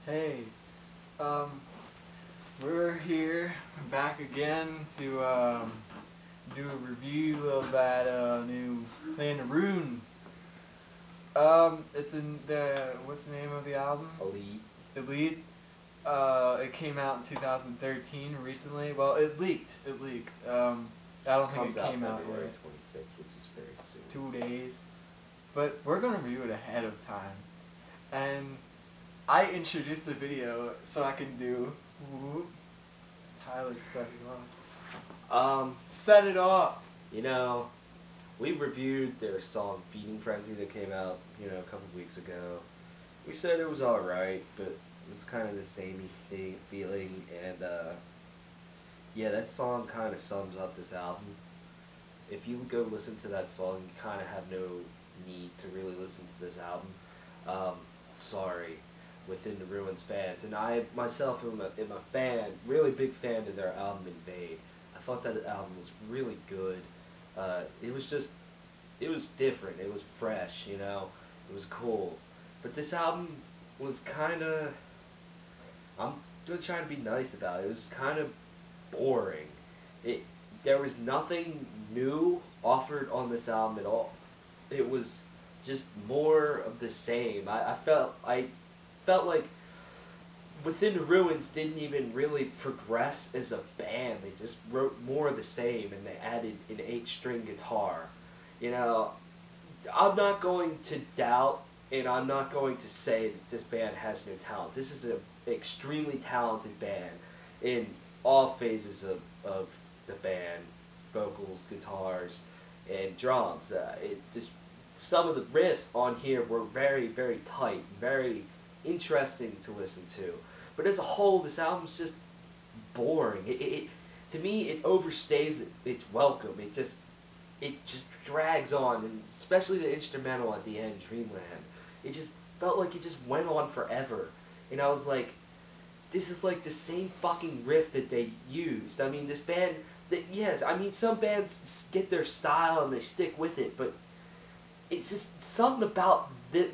Hey, um, we're here back again to do a review of that new Land of Runes. It's in the what's the name of the album? Elite. Elite. It came out in 2013 recently. Well, it leaked. It leaked. I don't think Comes it out came out February yet. 26th, which is very soon. 2 days. But we're gonna review it ahead of time, and I introduced the video so I can do. Whoop. Tyler set it off. Set it off. You know, we reviewed their song "Feeding Frenzy" that came out, a couple weeks ago. We said it was all right, but it was kind of the same feeling, and yeah, that song kind of sums up this album. If you go listen to that song, you kind of have no need to really listen to this album. Sorry, Within the Ruins fans, and I myself am a fan, really big fan of their album Invade. I thought that album was really good. It was just, it was different. It was fresh, It was cool. But this album was kind of, I'm just trying to be nice about it. It was kind of boring. It There was nothing new offered on this album at all. It was just more of the same. I felt like Within the Ruins didn't even really progress as a band. They just wrote more of the same, and they added an 8-string guitar. You know, I'm not going to doubt, and I'm not going to say that this band has no talent. This is an extremely talented band in all phases of the band, vocals, guitars, and drums. Some of the riffs on here were very, very tight, very interesting to listen to. But as a whole, this album's just boring. To me, it overstays its welcome. It just drags on, and especially the instrumental at the end, Dreamland. It just felt like it just went on forever. And I was like, this is like the same fucking riff that they used. I mean, this band, yes, I mean, some bands get their style and they stick with it, but it's just something about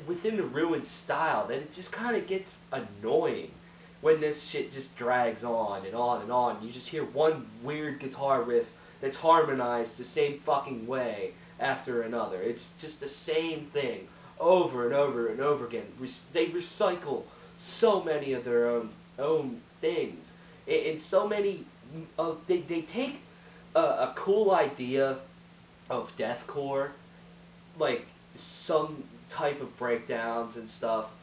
Within the Ruined style that it just kind of gets annoying when this shit just drags on and on and on. You just hear one weird guitar riff that's harmonized the same fucking way after another. It's just the same thing over and over and over again. They recycle so many of their own things, and so many. They take a cool idea of deathcore, like some type of breakdowns and stuff,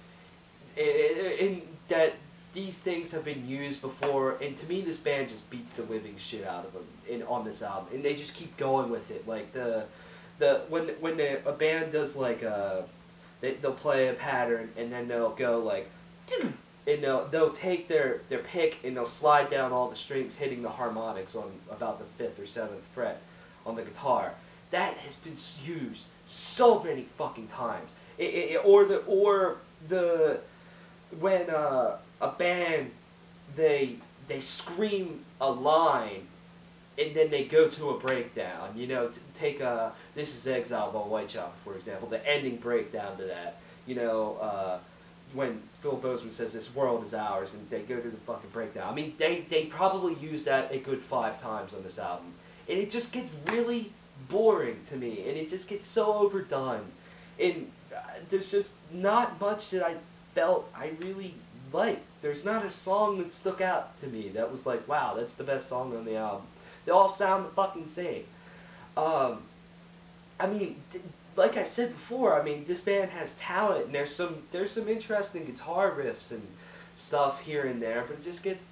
and that these things have been used before, and to me this band just beats the living shit out of them on this album, and they just keep going with it. Like when a band does like they'll play a pattern, and then they'll go like, and they'll take their pick and they'll slide down all the strings, hitting the harmonics on about the 5th or 7th fret on the guitar. That has been used so many fucking times. Or the when a band they scream a line and then they go to a breakdown. Take This Is Exile by Whitechapel, for example. The ending breakdown to that. When Phil Bozeman says this world is ours, and they go to the fucking breakdown. I mean, they probably use that a good 5 times on this album, and it just gets really boring to me, and it just gets so overdone, and there's just not much that I felt I really liked. There's not a song that stuck out to me that was like, wow, that's the best song on the album. They all sound the fucking same. I mean, like I said before, I mean, this band has talent, and there's some interesting guitar riffs and stuff here and there, but it just gets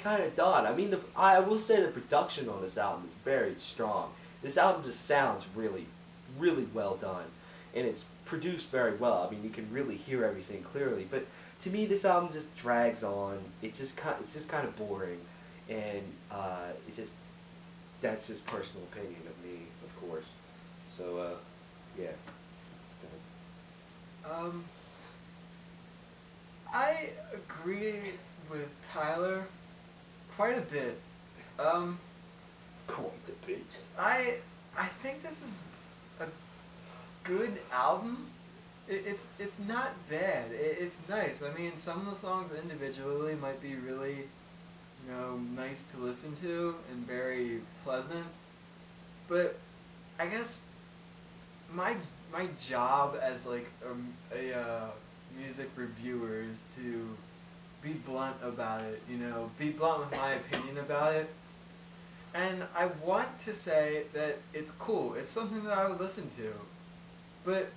kind of dull. I mean, I will say the production on this album is very strong. This album just sounds really, really well done, and it's produced very well. I mean, you can really hear everything clearly. But to me, this album just drags on. It's just kind of boring, and that's just personal opinion of me, of course. So yeah. I agree with Tyler quite a bit. Quite a bit. I think this is a good album. it's not bad. It's nice. I mean, some of the songs individually might be really, nice to listen to and very pleasant. But I guess my job as like a music reviewer is to be blunt about it. Be blunt with my opinion about it. And I want to say that it's cool. It's something that I would listen to. But,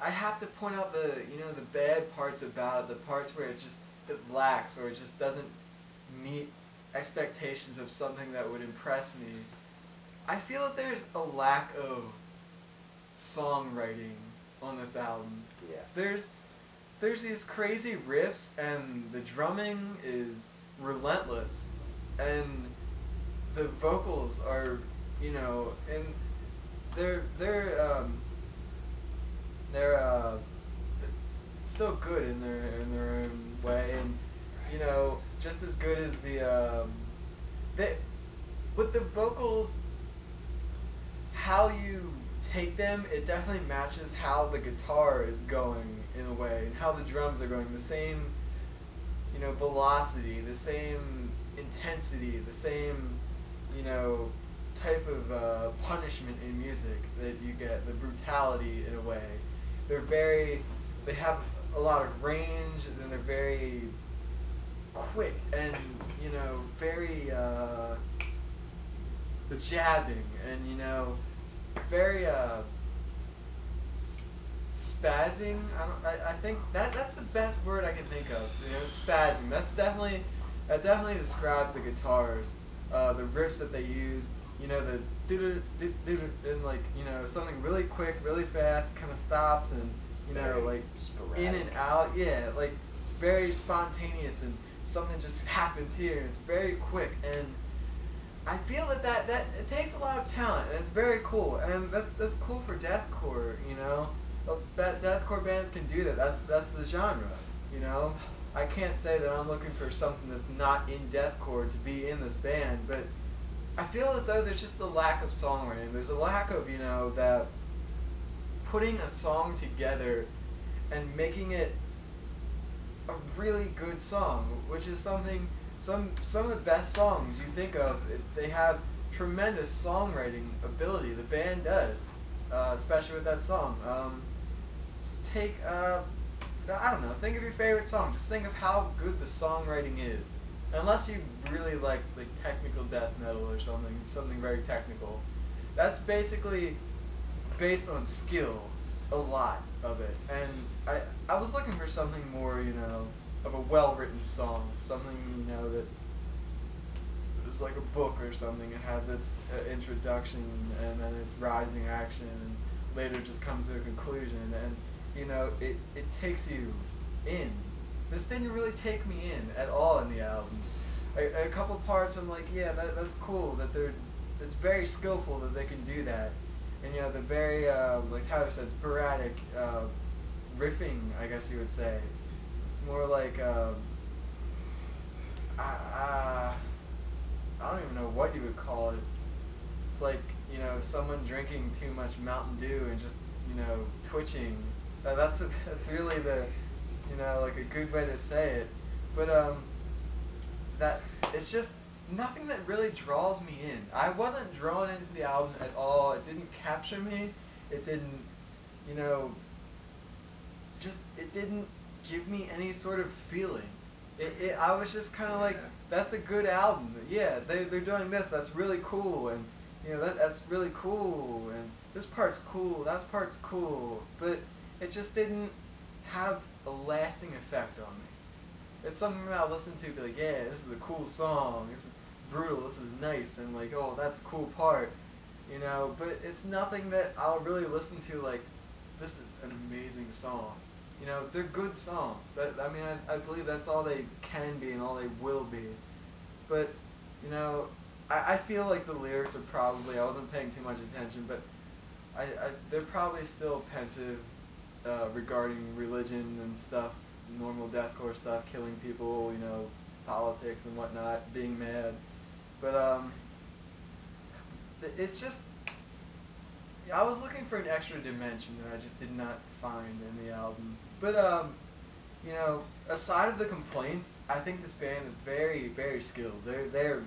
I have to point out the bad parts about it, the parts where it lacks or it just doesn't meet expectations of something that would impress me. I feel that there's a lack of songwriting on this album. Yeah. There's these crazy riffs and the drumming is relentless and the vocals are, and they're still good in their own way, and just as good as with the vocals, how you take them, it definitely matches how the guitar is going in a way, and how the drums are going. The same, velocity, the same intensity, the same, type of punishment in music that you get, the brutality in a way. They have a lot of range, and they're very quick and, very jabbing and, very spazzing. I think that's the best word I can think of. Spazzing. That definitely describes the guitars, the riffs that they use. The do and like something really quick, really fast, kind of stops and like sporadic. In and out. Yeah, like very spontaneous and something just happens here and it's very quick and I feel that it takes a lot of talent and it's very cool and that's cool for deathcore. Deathcore bands can do that. That's the genre. I can't say that I'm looking for something that's not in deathcore to be in this band, but I feel as though there's just a lack of songwriting. There's a lack of, that putting a song together and making it a really good song, which is something, some of the best songs you think of, they have tremendous songwriting ability. The band does, especially with that song. Just take, I don't know, think of your favorite song. Just think of how good the songwriting is. Unless you really like technical death metal or something very technical. That's basically based on skill, a lot of it. And I was looking for something more, of a well-written song, something, that is like a book or something. It has its introduction and then its rising action and later just comes to a conclusion and, it takes you in. This didn't really take me in at all in the album. A couple parts I'm like, yeah, that's cool, it's very skillful that they can do that. And the very, like Tyler said, sporadic riffing, I guess you would say. It's more like, I don't even know what you would call it. It's like, someone drinking too much Mountain Dew and just, twitching. That's really the, like a good way to say it. But that it's just nothing that really draws me in. I wasn't drawn into the album at all. It didn't capture me. It didn't, it didn't give me any sort of feeling. I was just kind of like, that's a good album. Yeah, they're doing this. That's really cool, and that's really cool, and this part's cool. That part's cool, but it just didn't have a lasting effect on me. It's something that I'll listen to and be like, yeah, this is a cool song, this is brutal, this is nice, and like, oh, that's a cool part, but it's nothing that I'll really listen to like, this is an amazing song. They're good songs. I believe that's all they can be and all they will be. But, I feel like the lyrics are probably, I wasn't paying too much attention, but they're probably still pensive regarding religion and stuff, normal deathcore stuff, killing people, politics and whatnot, being mad. But it's just, I was looking for an extra dimension that I just did not find in the album. But you know, aside of the complaints, I think this band is very, very skilled. They're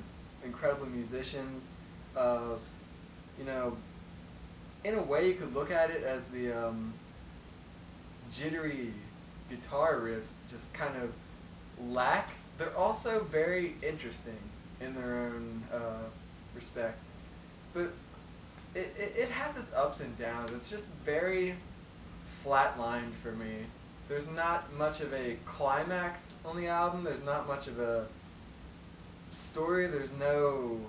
incredible musicians. You know, in a way, you could look at it as the jittery guitar riffs just kind of lack. They're also very interesting in their own respect, but it has its ups and downs. It's just very flatlined for me. There's not much of a climax on the album. There's not much of a story. There's no...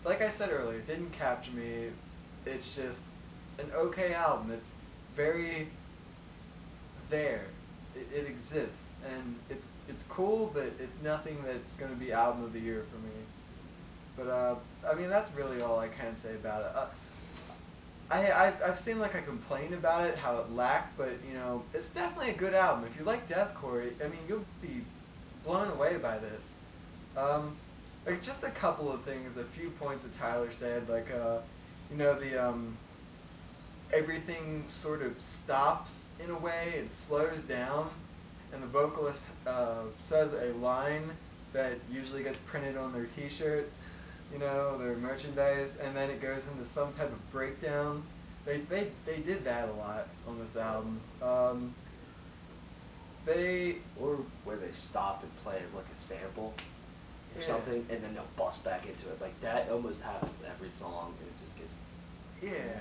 like I said earlier, it didn't capture me. It's just an okay album. It's very there. It exists, and it's cool, but it's nothing that's going to be album of the year for me. But I mean, that's really all I can say about it. I've seen like a complaint about it, how it lacked, but you know, it's definitely a good album. If you like deathcore, I mean, you'll be blown away by this. Like just a couple of things, a few points that Tyler said, like you know, the everything sort of stops in a way, it slows down, and the vocalist says a line that usually gets printed on their t-shirt, you know, their merchandise, and then it goes into some type of breakdown. They did that a lot on this album. Or where they stop and play like a sample or something, and then they'll bust back into it. Like that almost happens every song, and it just gets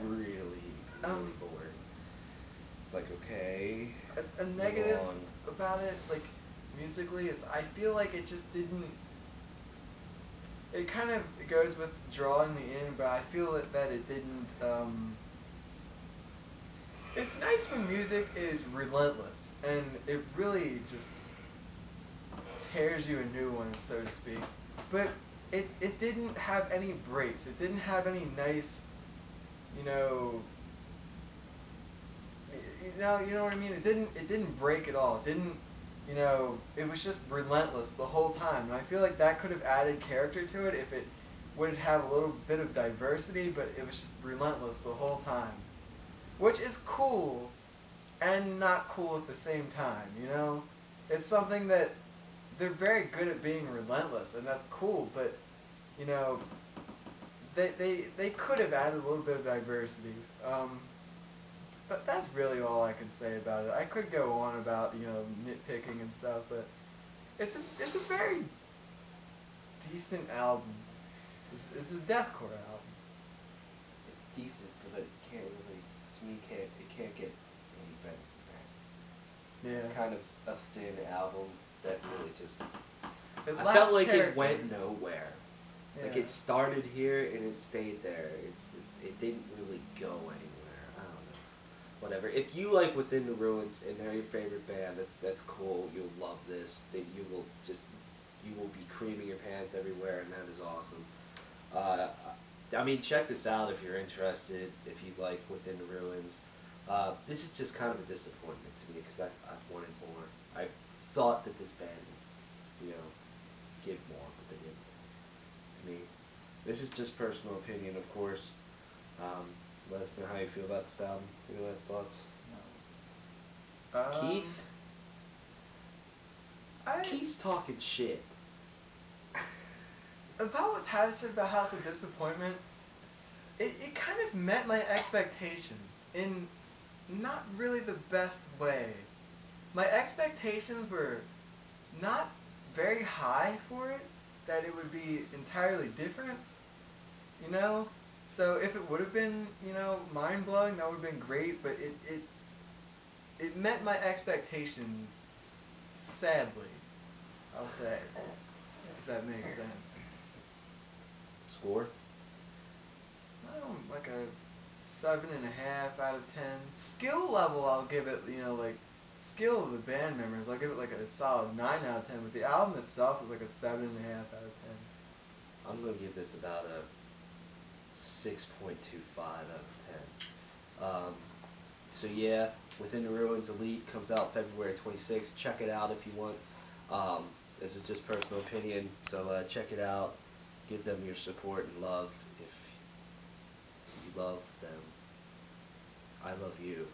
really boring. It's like, okay. A negative about it, like musically, is I feel like it just didn't. It kind of goes with drawing me in, but I feel that it didn't. It's nice when music is relentless, and it really just tears you a new one, so to speak. But it didn't have any breaks. It didn't have any nice, you know what I mean? It didn't break at all. It didn't, you know, it was just relentless the whole time. And I feel like that could have added character to it if it would have a little bit of diversity, but it was just relentless the whole time. Which is cool and not cool at the same time, you know? It's something that they're very good at being relentless, and that's cool, but, you know, they could have added a little bit of diversity. But that's really all I can say about it. I could go on about, you know, nitpicking and stuff, but it's a very decent album. It's a deathcore album. It's decent, but it can't really, to me, it can't get any better than that. Yeah. It's kind of a thin album that really just... I felt like it went nowhere. Yeah. Like it started here and it stayed there. It's just, it didn't really go anywhere. I don't know. Whatever. If you like Within the Ruins and they're your favorite band, that's cool. You'll love this. That you will be creaming your pants everywhere, and that is awesome. I mean, check this out if you're interested. If you like Within the Ruins, this is just kind of a disappointment to me because I wanted more. I thought that this band, you know, give more, but they didn't. To me, this is just personal opinion, of course. Let us know how you feel about this album. Any last thoughts? No. Keith? Keith's talking shit. About what Tyler said about how it's a disappointment, it kind of met my expectations in not really the best way. My expectations were not very high for it, that it would be entirely different, you know? So if it would have been, you know, mind-blowing, that would have been great, but it met my expectations, sadly, I'll say, if that makes sense. Score? Like a 7.5 out of 10. Skill level, I'll give it, you know, like, skill of the band members, I'll give it like a solid 9 out of 10, but the album itself is like a 7.5 out of 10. I'm going to give this about a 6.25 out of 10. So yeah, Within the Ruins Elite comes out February 26th. Check it out if you want. This is just personal opinion, so check it out. Give them your support and love if you love them. I love you.